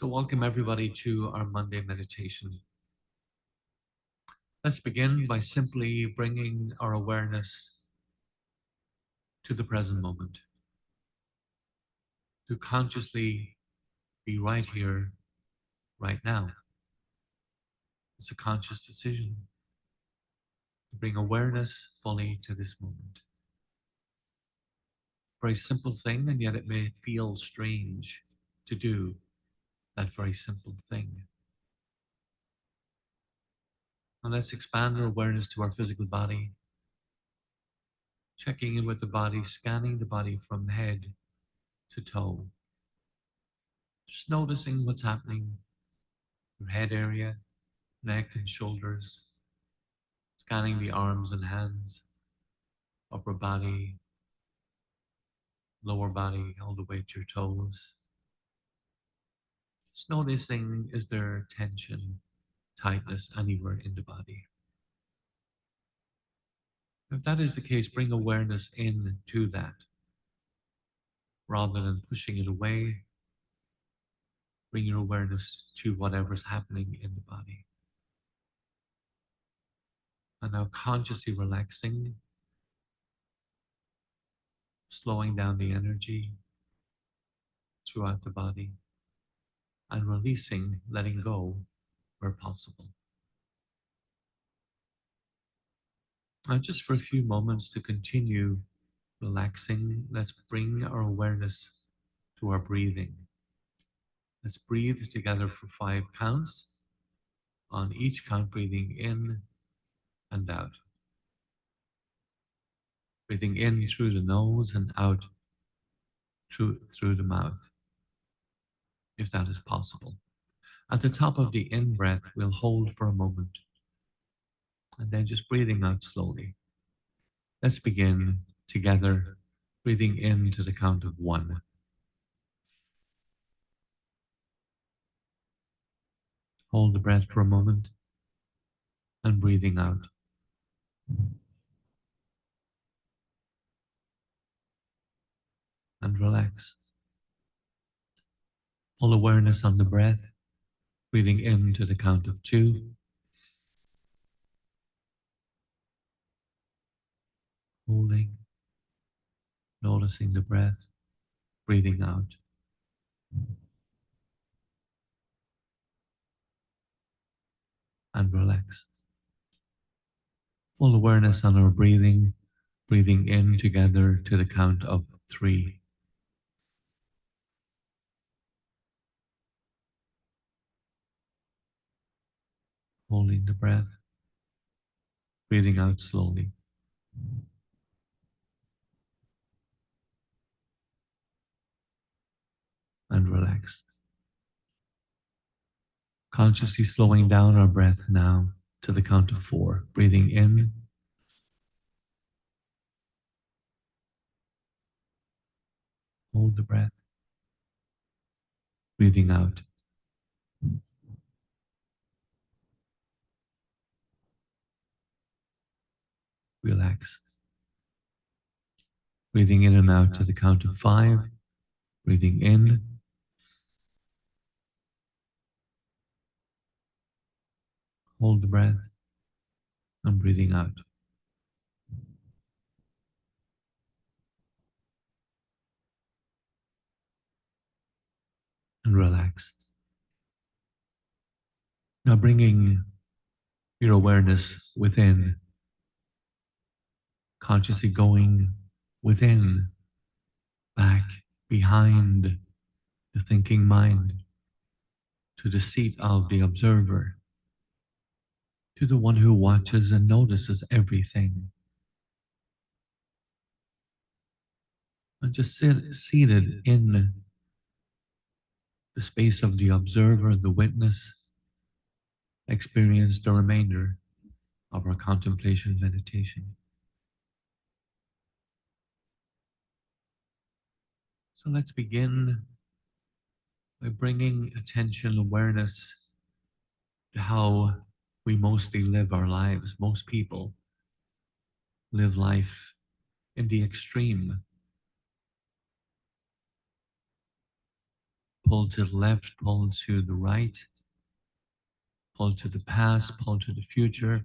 So, welcome everybody to our Monday meditation. Let's begin by simply bringing our awareness to the present moment, to consciously be right here, right now. It's a conscious decision to bring awareness fully to this moment. Very simple thing, and yet it may feel strange to do that very simple thing. And let's expand our awareness to our physical body, checking in with the body, scanning the body from head to toe. Just noticing what's happening, your head area, neck and shoulders, scanning the arms and hands, upper body, lower body, all the way to your toes. Just noticing, is there tension, tightness anywhere in the body? If that is the case, bring awareness in to that. Rather than pushing it away, bring your awareness to whatever's happening in the body. And now consciously relaxing, slowing down the energy throughout the body, and releasing, letting go where possible. And just for a few moments to continue relaxing, let's bring our awareness to our breathing. Let's breathe together for 5 counts. On each count, breathing in and out. Breathing in through the nose and out through the mouth, if that is possible. At the top of the in-breath, we'll hold for a moment, and then just breathing out slowly. Let's begin together, breathing in to the count of 1. Hold the breath for a moment, and breathing out. And relax. Full awareness on the breath, breathing in to the count of 2. Holding, noticing the breath, breathing out. And relax. Full awareness on our breathing, breathing in together to the count of 3. Holding the breath, breathing out slowly. And relax. Consciously slowing down our breath now to the count of 4. Breathing in, hold the breath, breathing out. Relax. Breathing in and out to the count of 5. Breathing in, hold the breath, and breathing out. And relax. Now bringing your awareness within, consciously going within, back behind the thinking mind, to the seat of the observer, to the one who watches and notices everything. And just seated in the space of the observer, the witness, experience the remainder of our contemplation meditation. So let's begin by bringing attention, awareness to how we mostly live our lives. Most people live life in the extreme. pull to the left, pull to the right, pull to the past, pull to the future,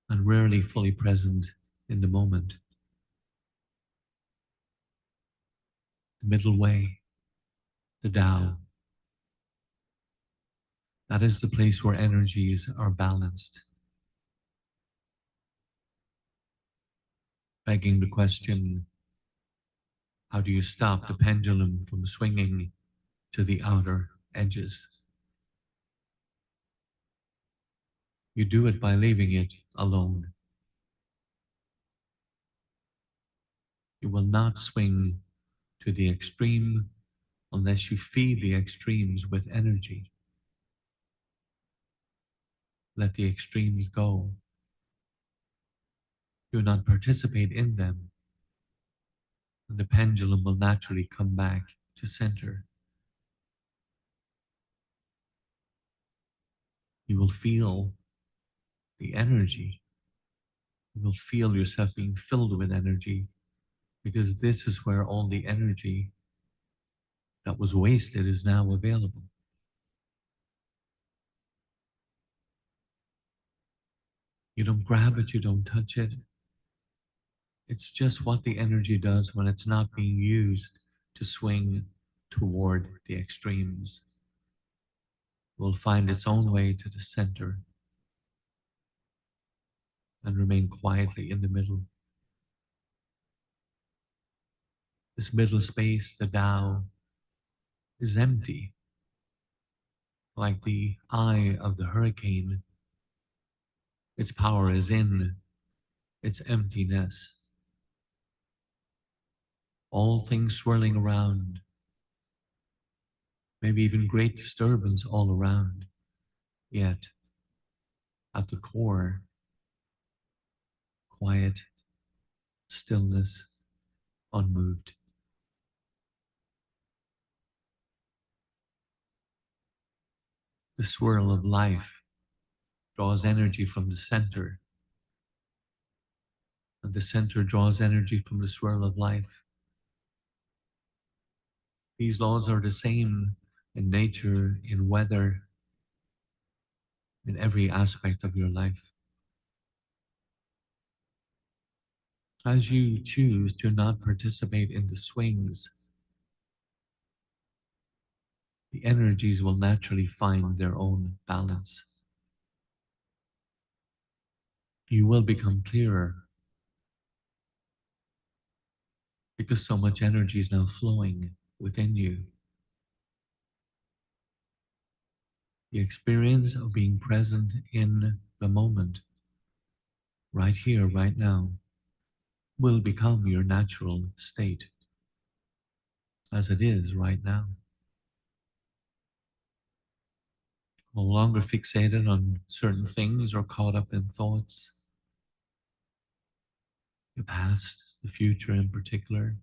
and rarely fully present in the moment. The middle way, the Tao, that is the place where energies are balanced, begging the question, how do you stop the pendulum from swinging to the outer edges? You do it by leaving it alone. You will not swing to the extreme unless you feed the extremes with energy. Let the extremes go. Do not participate in them, and the pendulum will naturally come back to center. You will feel the energy. You will feel yourself being filled with energy because this is where all the energy that was wasted is now available. You don't grab it, you don't touch it. It's just what the energy does when it's not being used to swing toward the extremes. It will find its own way to the center and remain quietly in the middle. This middle space, the Tao, is empty, like the eye of the hurricane. Its power is in its emptiness. All things swirling around, maybe even great disturbance all around, yet at the core, quiet, stillness, unmoved. The swirl of life draws energy from the center, and the center draws energy from the swirl of life. These laws are the same in nature, in weather, in every aspect of your life. As you choose to not participate in the swings, the energies will naturally find their own balance. You will become clearer because so much energy is now flowing within you. The experience of being present in the moment, right here, right now, will become your natural state, as it is right now. No longer fixated on certain things or caught up in thoughts, the past, the future in particular.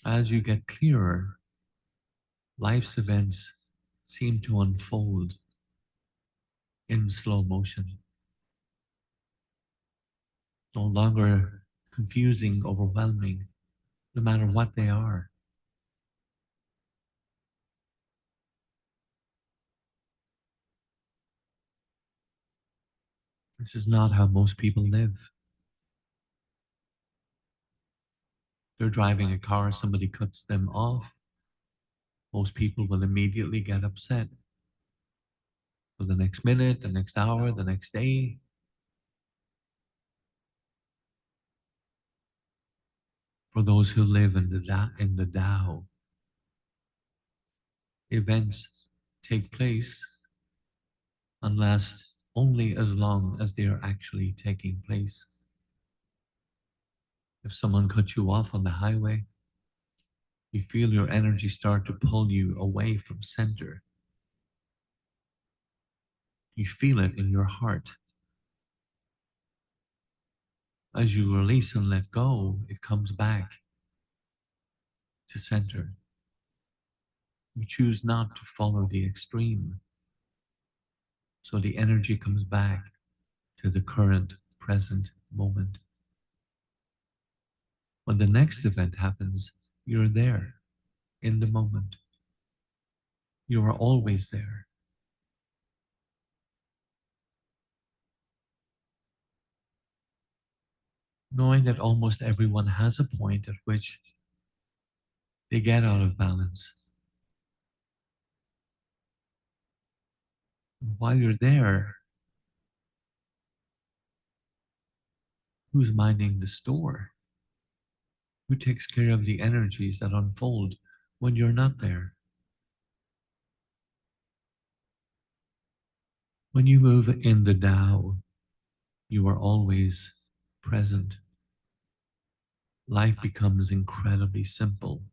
As you get clearer, life's events seem to unfold in slow motion, no longer confusing, overwhelming, no matter what they are. This is not how most people live. They're driving a car, somebody cuts them off. Most people will immediately get upset for the next minute, the next hour, the next day. For those who live in the Tao, events take place and last only as long as they are actually taking place. If someone cuts you off on the highway, you feel your energy start to pull you away from center. You feel it in your heart. As you release and let go, it comes back to center. You choose not to follow the extreme. So the energy comes back to the current, present moment. When the next event happens, you're there in the moment. You are always there. Knowing that almost everyone has a point at which they get out of balance. And while you're there, who's minding the store? Who takes care of the energies that unfold when you're not there? When you move in the Tao, you are always present. Life becomes incredibly simple.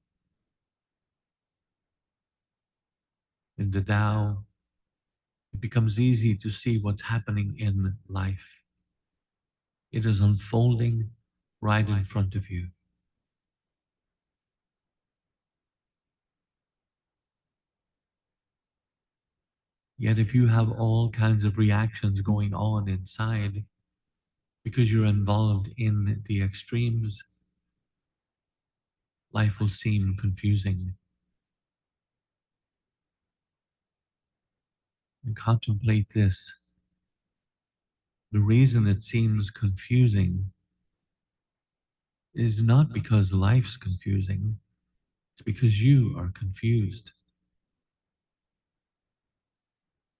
In the Tao, it becomes easy to see what's happening in life. It is unfolding right in front of you. Yet if you have all kinds of reactions going on inside because you're involved in the extremes, life will seem confusing. And contemplate this. The reason it seems confusing is not because life's confusing, it's because you are confused.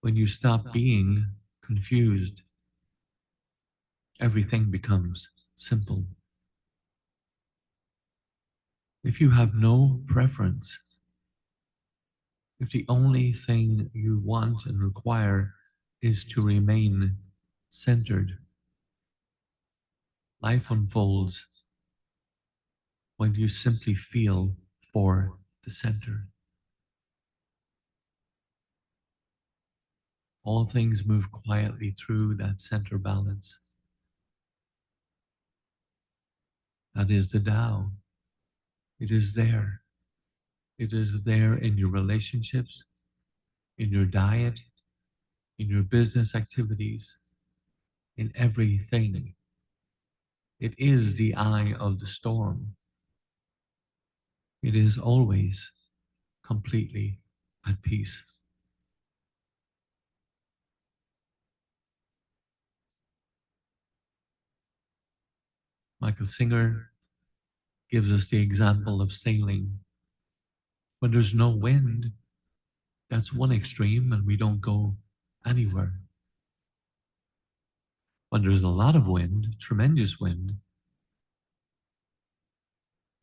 When you stop being confused, everything becomes simple. If you have no preference, if the only thing you want and require is to remain centered, life unfolds when you simply feel for the center. All things move quietly through that center balance. That is the Tao. It is there. It is there in your relationships, in your diet, in your business activities, in everything. It is the eye of the storm. It is always completely at peace. Michael Singer gives us the example of sailing. When there's no wind, that's one extreme and we don't go anywhere. When there's a lot of wind, tremendous wind,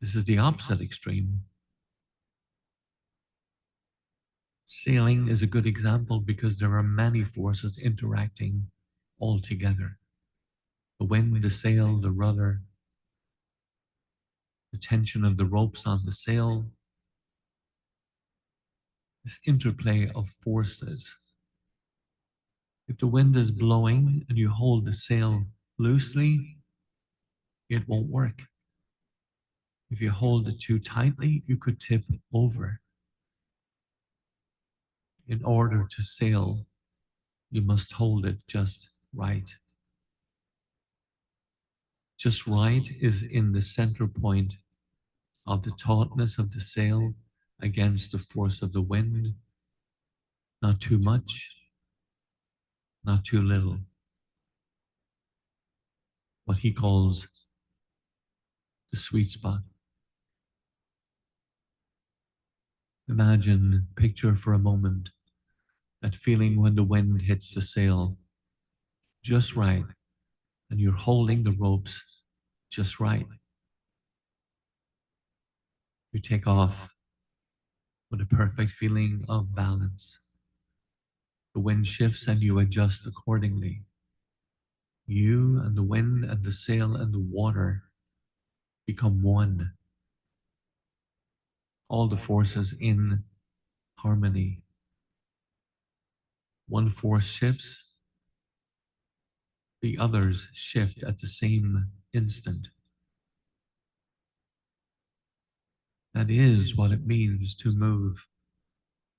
this is the opposite extreme. Sailing is a good example because there are many forces interacting all together. The wind, the sail, the rudder, the tension of the ropes on the sail, this interplay of forces. If the wind is blowing and you hold the sail loosely, it won't work. If you hold it too tightly, you could tip over. In order to sail, you must hold it just right. Just right is in the center point of the tautness of the sail against the force of the wind. Not too much, not too little. What he calls the sweet spot. Imagine, picture for a moment that feeling when the wind hits the sail just right and you're holding the ropes just right. You take off with a perfect feeling of balance. The wind shifts and you adjust accordingly. You and the wind and the sail and the water become one. All the forces in harmony. One force shifts, the others shift at the same instant. That is what it means to move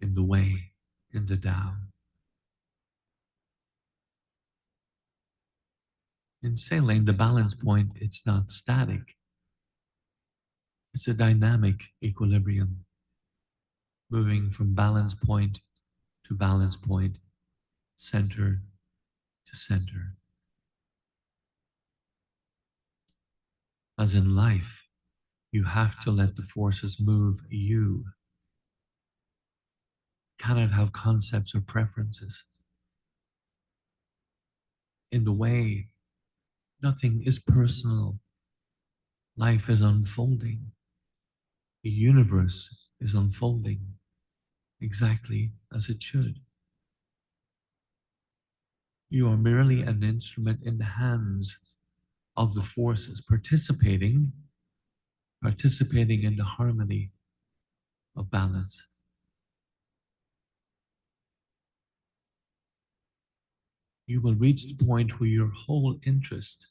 in the way, in the Tao. In sailing, the balance point, it's not static. It's a dynamic equilibrium, moving from balance point to balance point, center to center. As in life, you have to let the forces move you. Cannot have concepts or preferences. In the way, nothing is personal. Life is unfolding. The universe is unfolding exactly as it should. You are merely an instrument in the hands of the forces, participating in the harmony of balance. You will reach the point where your whole interest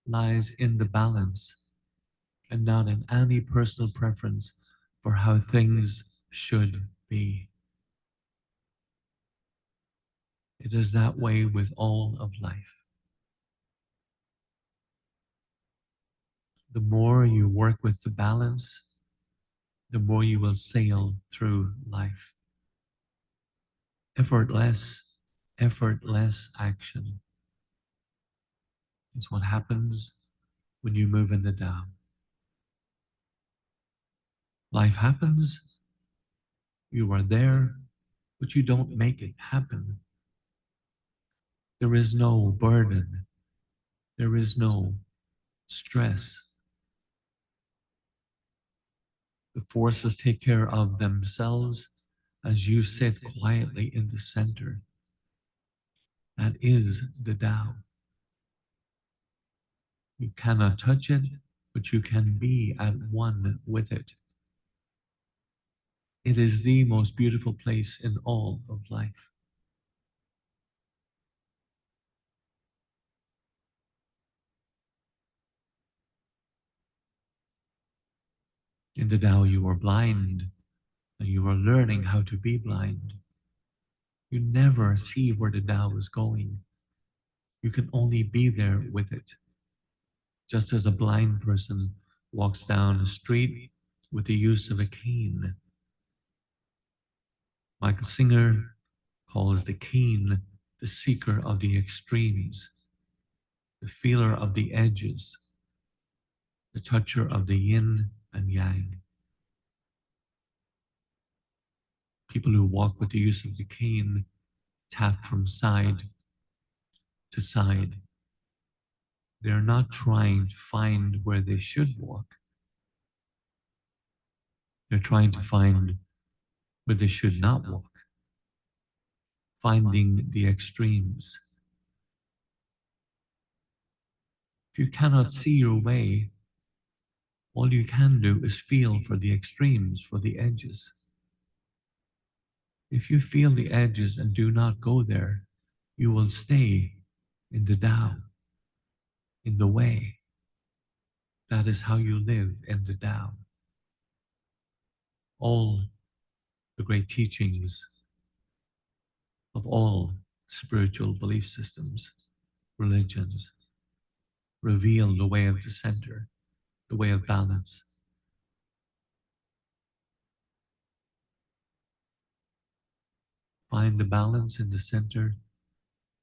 lies in the balance and not in any personal preference for how things should be. It is that way with all of life. The more you work with the balance, the more you will sail through life. Effortless, effortless action is what happens when you move in the Tao. Life happens, you are there, but you don't make it happen. There is no burden, there is no stress. The forces take care of themselves as you sit quietly in the center. That is the Tao. You cannot touch it, but you can be at one with it. It is the most beautiful place in all of life. In the Tao, you are blind, and you are learning how to be blind. You never see where the Tao is going. You can only be there with it. Just as a blind person walks down a street with the use of a cane. Michael Singer calls the cane the seeker of the extremes, the feeler of the edges, the toucher of the yin and yang. People who walk with the use of the cane tap from side to side. They're not trying to find where they should walk. They're trying to find where they should not walk, finding the extremes. If you cannot see your way, all you can do is feel for the extremes, for the edges. If you feel the edges and do not go there, you will stay in the Tao, in the way. That is how you live in the Tao. All the great teachings of all spiritual belief systems, religions, reveal the way of the center, the way of balance. Find the balance in the center,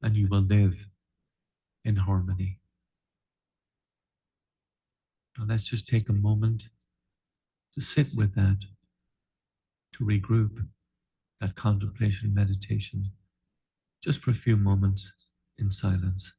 and you will live in harmony. Now let's just take a moment to sit with that, to regroup that contemplation meditation, just for a few moments in silence.